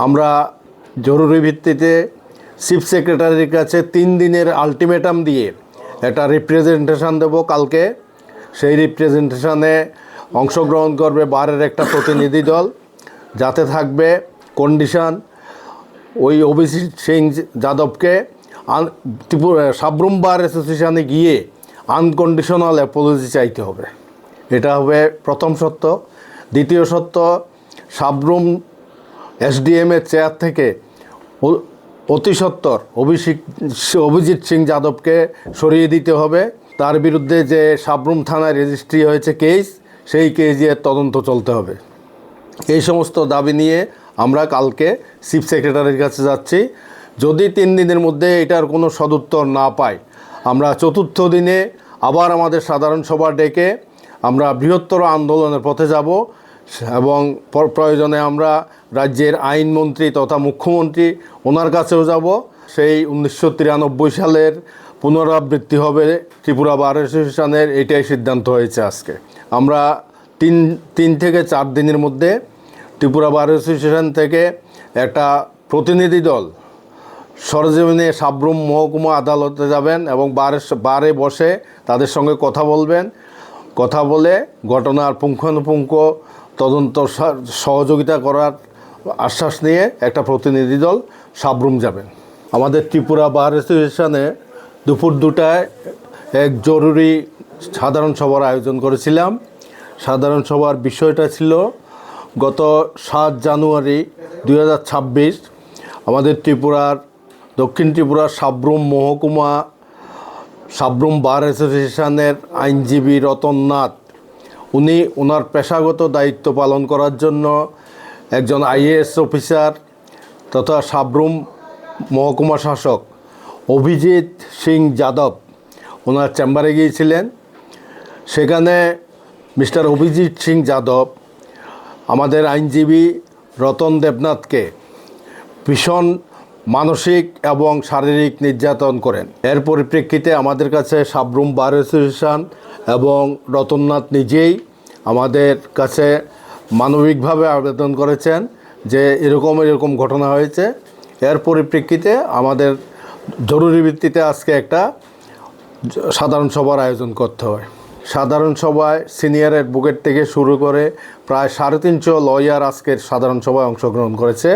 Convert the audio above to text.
আমরা জরুরি ভিত্তিতে চিফ সেক্রেটারির কাছে 3 দিনের আলটিমেটাম দিয়ে একটা রিপ্রেজেন্টেশন দেব কালকে। সেই রিপ্রেজেন্টেশনে অংশগ্রহণ করবে বারের একটা প্রতিনিধি দল, যাতে থাকবে কন্ডিশন ওই অভিজিৎ সিং যাদবকে ত্রিপুরা সাব্রুম বার অ্যাসোসিয়েশনে গিয়ে আনকন্ডিশনাল অ্যাপোলজি চাইতে হবে। এটা হবে প্রথম সত্য। দ্বিতীয় সত্য, সাব্রুম এসডিএমের চেয়ার থেকে অতি সত্বর অভিজিৎ সিং যাদবকে সরিয়ে দিতে হবে। তার বিরুদ্ধে যে সাব্রুম থানায় রেজিস্ট্রি হয়েছে কেস, সেই কেসের তদন্ত চলতে হবে। এই সমস্ত দাবি নিয়ে আমরা কালকে চিফ সেক্রেটারির কাছে যাচ্ছি। যদি 3 দিনের মধ্যে এটার কোনো সদুত্তর না পাই, আমরা চতুর্থ দিনে আবার আমাদের সাধারণ সভা ডেকে আমরা বৃহত্তর আন্দোলনের পথে যাব এবং প্রয়োজনে আমরা রাজ্যের আইনমন্ত্রী তথা মুখ্যমন্ত্রী ওনার কাছেও যাব। সেই 1993 সালের পুনরাবৃত্তি হবে ত্রিপুরা বার অ্যাসোসিয়েশনের, এটাই সিদ্ধান্ত হয়েছে আজকে। আমরা 3 থেকে 4 দিনের মধ্যে ত্রিপুরা বার অ্যাসোসিয়েশন থেকে একটা প্রতিনিধি দল সরজমিনে সাব্রুম মহকুমা আদালতে যাবেন এবং বারে বসে তাদের সঙ্গে কথা বলবেন। কথা বলে ঘটনার পুঙ্খানুপুঙ্খ তদন্ত সহযোগিতা করার আশ্বাস নিয়ে একটা প্রতিনিধি দল সাব্রুম যাবেন। আমাদের ত্রিপুরা বার অ্যাসোসিয়েশনে দুপুর 2টায় এক জরুরি সাধারণ সভার আয়োজন করেছিলাম। সাধারণ সভার বিষয়টা ছিল গত 7 জানুয়ারি 2026 আমাদের দক্ষিণ ত্রিপুরার সাব্রুম মহকুমা সাব্রুম বার অ্যাসোসিয়েশনের আইনজীবী রতন নাথ, উনি ওনার পেশাগত দায়িত্ব পালন করার জন্য একজন আইএএস অফিসার তথা সাব্রুম মহকুমা শাসক অভিজিৎ সিং যাদব ওনার চেম্বারে গিয়েছিলেন। সেখানে মিস্টার অভিজিৎ সিং যাদব আমাদের আইনজীবী রতন দেবনাথকে ভীষণ মানসিক এবং শারীরিক নির্যাতন করেন। এর পরিপ্রেক্ষিতে আমাদের কাছে সাব্রুম বার অ্যাসোসিয়েশন এবং রতননাথ নিজেই আমাদের কাছে মানবিকভাবে আবেদন করেছেন যে এরকম ঘটনা হয়েছে। এর পরিপ্রেক্ষিতে আমাদের জরুরি ভিত্তিতে আজকে একটা সাধারণ সভার আয়োজন করতে হয়। সাধারণ সভায় সিনিয়র অ্যাডভোকেট থেকে শুরু করে প্রায় 350 লয়ার আজকের সাধারণ সভায় অংশগ্রহণ করেছে।